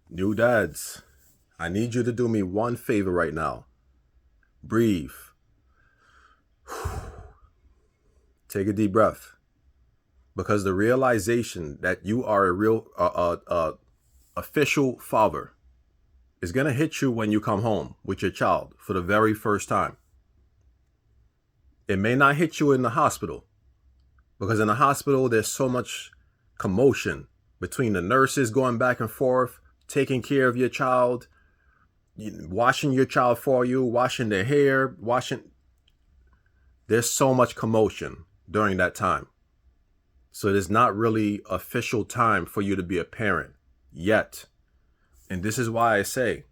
New dads, I need you to do me one favor right now. Breathe. Take a deep breath. Because the realization that you are a real official father is going to hit you when you come home with your child for the very first time. It may not hit you in the hospital because in the hospital there's so much commotion between the nurses going back and forth, taking care of your child, washing your child for you, washing their hair, washing. There's so much commotion during that time. So it is not really official time for you to be a parent yet. And this is why I say,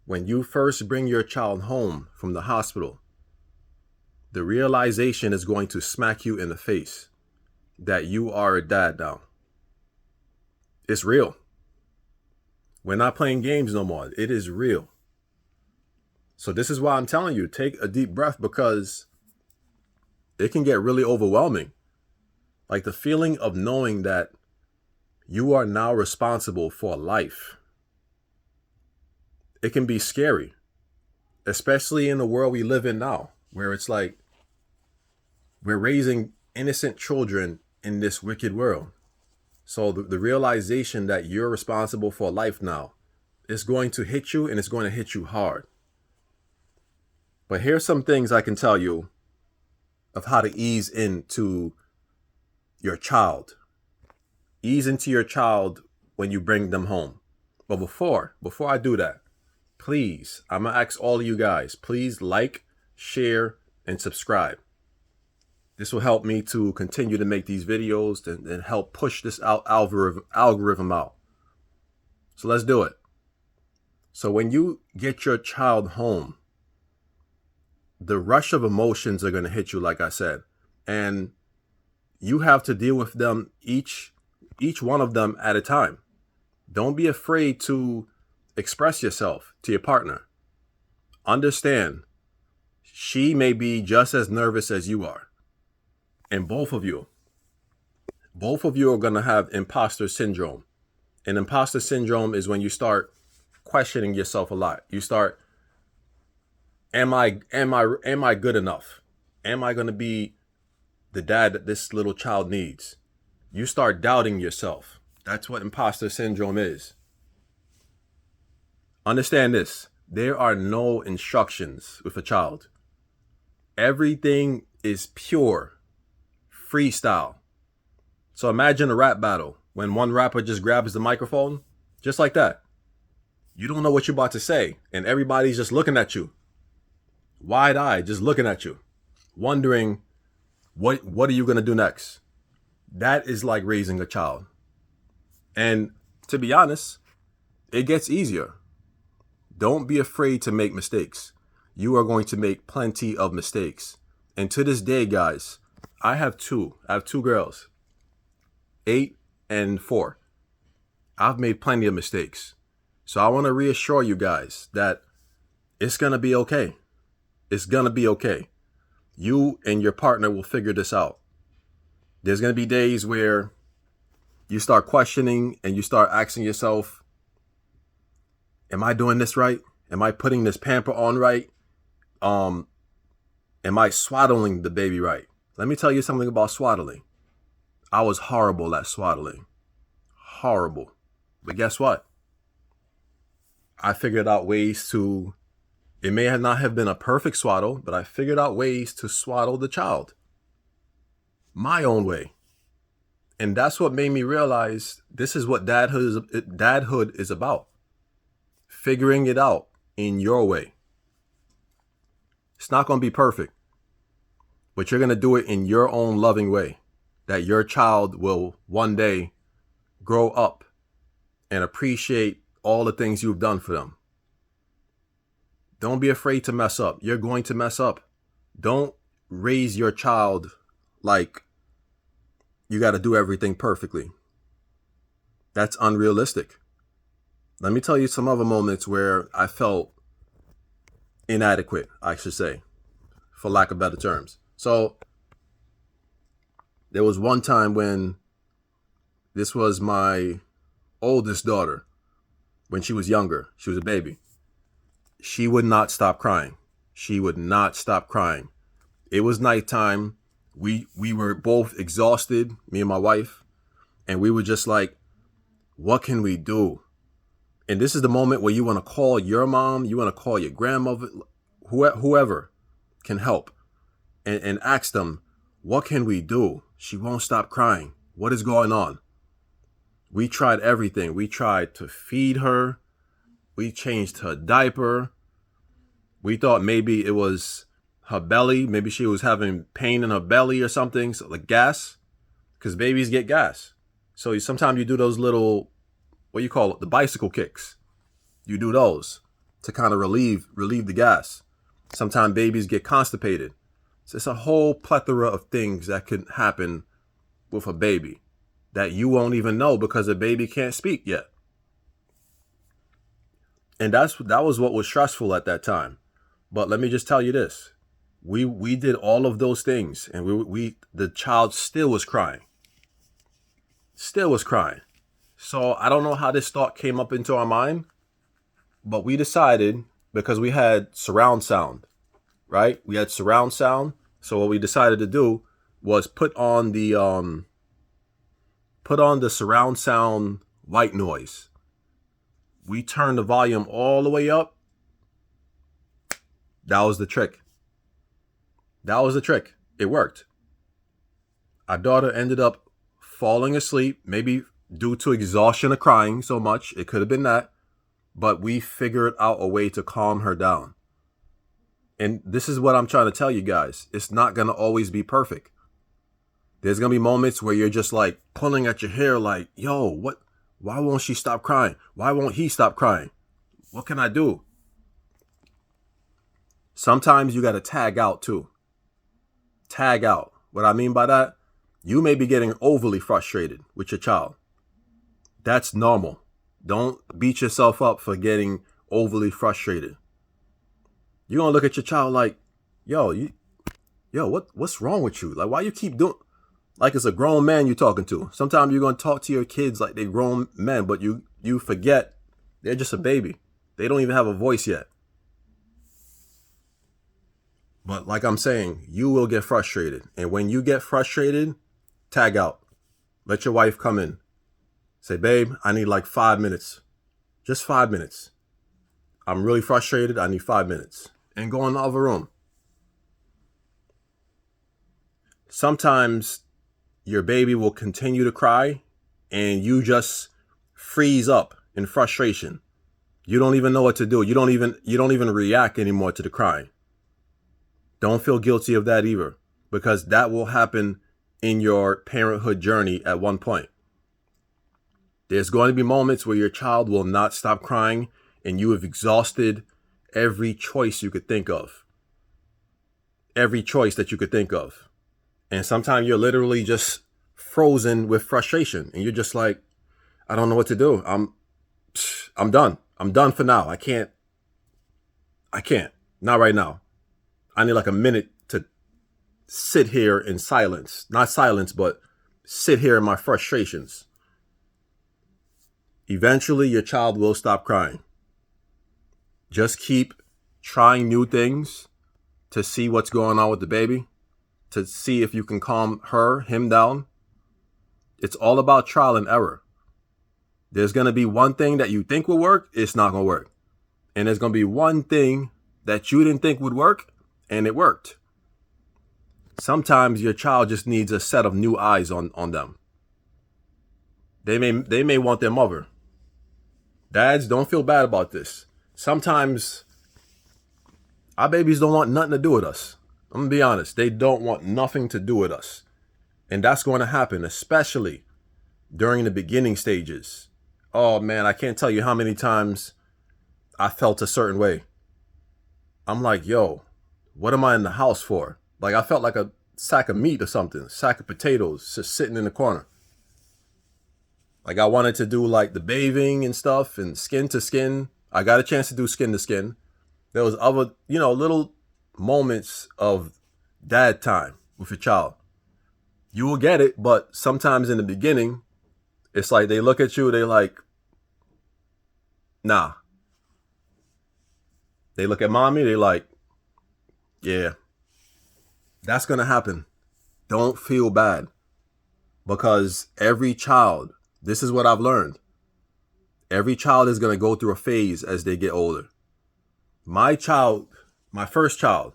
when you first bring your child home from the hospital, the realization is going to smack you in the face that you are a dad now. It's real. We're not playing games no more. It is real. So this is why I'm telling you, take a deep breath, because it can get really overwhelming. Like the feeling of knowing that you are now responsible for life. It can be scary, especially in the world we live in now, where it's like we're raising innocent children in this wicked world. So the realization that you're responsible for life now is going to hit you, and it's going to hit you hard. But here's some things I can tell you of how to ease into your child. Ease into your child when you bring them home. But before I do that, please, I'm going to ask all of you guys, please like, share, and subscribe. This will help me to continue to make these videos and help push this algorithm out. So let's do it. So when you get your child home, the rush of emotions are going to hit you, like I said. And you have to deal with them, each one of them at a time. Don't be afraid to express yourself to your partner. Understand, she may be just as nervous as you are. And both of you are going to have imposter syndrome. And imposter syndrome is when you start questioning yourself a lot. You start, am I good enough? Am I going to be the dad that this little child needs? You start doubting yourself. That's what imposter syndrome is. Understand this. There are no instructions with a child. Everything is pure freestyle. So imagine a rap battle when one rapper just grabs the microphone, just like that. You don't know what you're about to say, and everybody's just looking at you, wide-eyed, just looking at you, wondering what are you going to do next? That is like raising a child. And to be honest, it gets easier. Don't be afraid to make mistakes. You are going to make plenty of mistakes. And to this day, guys, I have two girls, 8 and 4. I've made plenty of mistakes. So I want to reassure you guys that it's going to be okay. It's going to be okay. You and your partner will figure this out. There's going to be days where you start questioning and you start asking yourself, am I doing this right? Am I putting this pamper on right? Am I swaddling the baby right? Let me tell you something about swaddling. I was horrible at swaddling. Horrible. But guess what? I figured out ways to, it may have not have been a perfect swaddle, but I figured out ways to swaddle the child my own way. And that's what made me realize this is what dadhood is about. Figuring it out in your way. It's not going to be perfect, but you're going to do it in your own loving way that your child will one day grow up and appreciate all the things you've done for them. Don't be afraid to mess up. You're going to mess up. Don't raise your child like you got to do everything perfectly. That's unrealistic. Let me tell you some other moments where I felt inadequate, I should say, for lack of better terms. So there was one time when this was my oldest daughter. when she was younger. She was a baby. She would not stop crying. She would not stop crying. It was nighttime. We were both exhausted, me and my wife, and we were just like, what can we do? And this is the moment where you want to call your mom, you want to call your grandmother, whoever can help, and ask them, what can we do? She won't stop crying. What is going on? We tried everything. We tried to feed her. We changed her diaper. We thought maybe it was her belly. Maybe she was having pain in her belly or something, so like gas, because babies get gas. So sometimes you do those little, what you call it, the bicycle kicks. You do those to kind of relieve the gas. Sometimes babies get constipated. So it's a whole plethora of things that could happen with a baby that you won't even know because the baby can't speak yet. And that was what was stressful at that time. But let me just tell you this. We did all of those things, and the child still was crying. Still was crying. So I don't know how this thought came up into our mind, but we decided, because we had surround sound, right? We had surround sound. So what we decided to do was put on the surround sound white noise. We turned the volume all the way up. That was the trick. That was the trick. It worked. Our daughter ended up falling asleep, maybe due to exhaustion of crying so much. It could have been that. But we figured out a way to calm her down. And this is what I'm trying to tell you guys. It's not going to always be perfect. There's going to be moments where you're just like pulling at your hair like, yo, what? Why won't she stop crying? Why won't he stop crying? What can I do? Sometimes you got to tag out too. Tag out. What I mean by that, you may be getting overly frustrated with your child. That's normal. Don't beat yourself up for getting overly frustrated. You're going to look at your child like, what's wrong with you? Like, why you keep doing, like it's a grown man you're talking to. Sometimes you're going to talk to your kids like they're grown men, but you forget they're just a baby. They don't even have a voice yet. But like I'm saying, you will get frustrated. And when you get frustrated, tag out. Let your wife come in. Say, babe, I need like 5 minutes. Just 5 minutes. I'm really frustrated. I need 5 minutes. And go in the other room. Sometimes your baby will continue to cry and you just freeze up in frustration. You don't even know what to do. You don't even react anymore to the crying. Don't feel guilty of that either, because that will happen in your parenthood journey at one point. There's going to be moments where your child will not stop crying and you have exhausted every choice you could think of. Every choice that you could think of. And sometimes you're literally just frozen with frustration and you're just like, I don't know what to do. I'm done. I'm done for now. I can't. Not right now. I need like a minute to sit here in silence. Not silence, but sit here in my frustrations. Eventually, your child will stop crying. Just keep trying new things to see what's going on with the baby, to see if you can calm him down. It's all about trial and error. There's going to be one thing that you think will work, it's not going to work. And there's going to be one thing that you didn't think would work, and it worked. Sometimes your child just needs a set of new eyes on them. They may want their mother. Dads, don't feel bad about this. Sometimes our babies don't want nothing to do with us. I'm going to be honest. They don't want nothing to do with us. And that's going to happen, especially during the beginning stages. Oh, man, I can't tell you how many times I felt a certain way. I'm like, yo, what am I in the house for? Like, I felt like a sack of meat or something, a sack of potatoes just sitting in the corner. Like, I wanted to do like the bathing and stuff and skin to skin. I got a chance to do skin to skin. There was other, little moments of dad time with your child. You will get it, but sometimes in the beginning, it's like they look at you, they like, Nah. They look at mommy, they like, yeah, that's gonna happen. Don't feel bad. Because every child, this is what I've learned. Every child is gonna go through a phase as they get older. My child, my first child,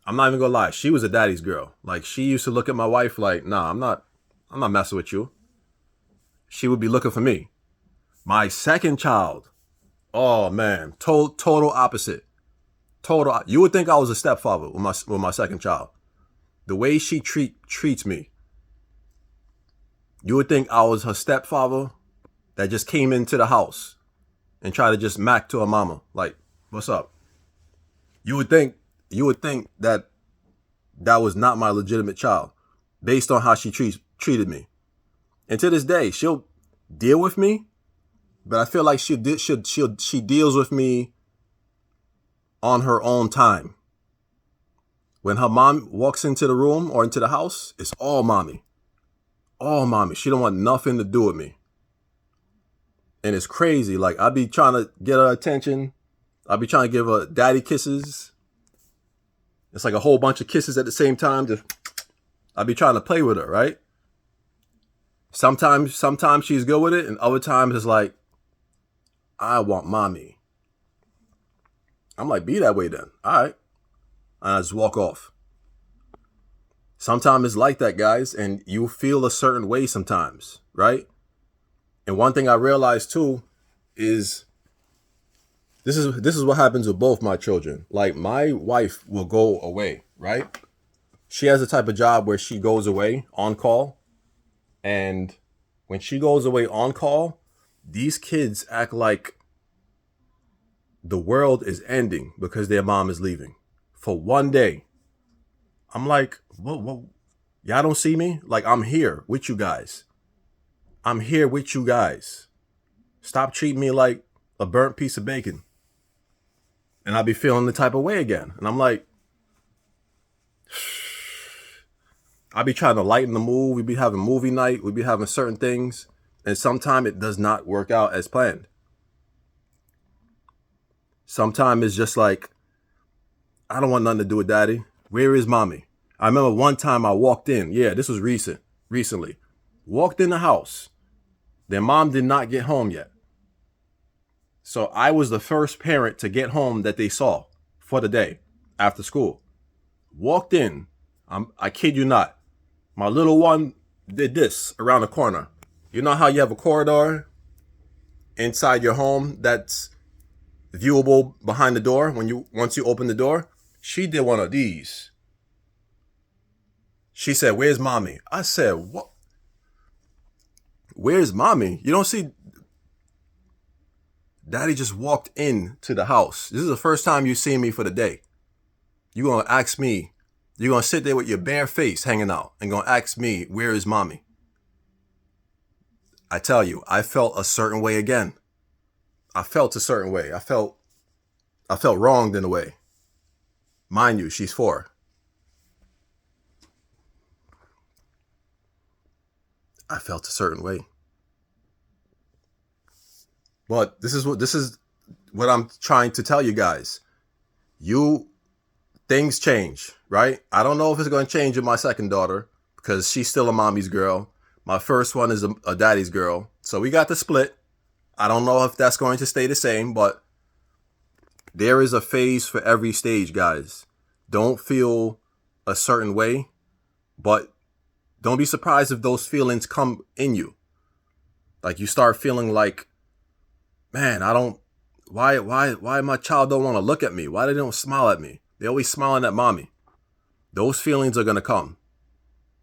I'm not even gonna lie, she was a daddy's girl. Like, she used to look at my wife like, nah, I'm not messing with you. She would be looking for me. My second child, oh man, total opposite. Total. You would think I was a stepfather with my second child. The way she treats me, you would think I was her stepfather that just came into the house and tried to just mac to her mama. Like, what's up? You would think that was not my legitimate child, based on how she treated me. And to this day, she'll deal with me, but I feel like she deals with me on her own time. When her mom walks into the room or into the house, it's all mommy. All mommy. She don't want nothing to do with me. And it's crazy. Like, I be trying to get her attention. I be trying to give her daddy kisses. It's like a whole bunch of kisses at the same time. I be trying to play with her, right? Sometimes she's good with it, and other times it's like, I want mommy. I'm like, be that way then. All right. And I just walk off. Sometimes it's like that, guys, and you feel a certain way sometimes, right? And one thing I realized too is this is what happens with both my children. Like, my wife will go away, right? She has a type of job where she goes away on call. And when she goes away on call, these kids act like the world is ending because their mom is leaving for one day. I'm like, what? Y'all don't see me? Like, I'm here with you guys. I'm here with you guys. Stop treating me like a burnt piece of bacon. And I'll be feeling the type of way again. And I'm like, I'll be trying to lighten the mood. We be having movie night. We be having certain things. And sometimes it does not work out as planned. Sometimes it's just like, I don't want nothing to do with daddy. Where is mommy? I remember one time I walked in. Yeah, this was recently. Walked in the house. Their mom did not get home yet. So I was the first parent to get home that they saw for the day after school. Walked in. I kid you not. My little one did this around the corner. You know how you have a corridor inside your home that's viewable behind the door once you open the door? She did one of these. She said, "Where's mommy?" I said, "What? Where's mommy? You don't see daddy just walked into the house. This is the first time you see me for the day. You gonna ask me, you're gonna sit there with your bare face hanging out and gonna ask me, where is mommy?" I tell you, I felt a certain way again. I felt a certain way. I felt wronged in a way. Mind you, she's 4. I felt a certain way. But this is what I'm trying to tell you guys. Things change, right? I don't know if it's going to change with my second daughter because she's still a mommy's girl. My first one is a daddy's girl. So we got the split. I don't know if that's going to stay the same, but there is a phase for every stage, guys. Don't feel a certain way, but don't be surprised if those feelings come in you. Like, you start feeling like, man, why my child don't want to look at me? Why they don't smile at me? They're always smiling at mommy. Those feelings are going to come.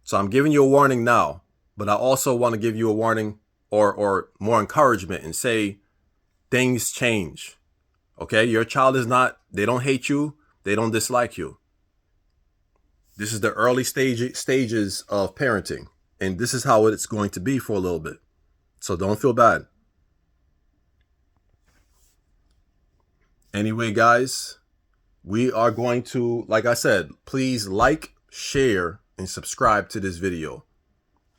So I'm giving you a warning now, but I also want to give you a warning or more encouragement and say things change. Okay? Your child they don't hate you. They don't dislike you. This is the early stages of parenting. And this is how it's going to be for a little bit. So don't feel bad. Anyway, guys, we are going to, like I said, please like, share, and subscribe to this video.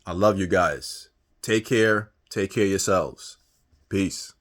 I love you guys. Take care. Take care of yourselves. Peace.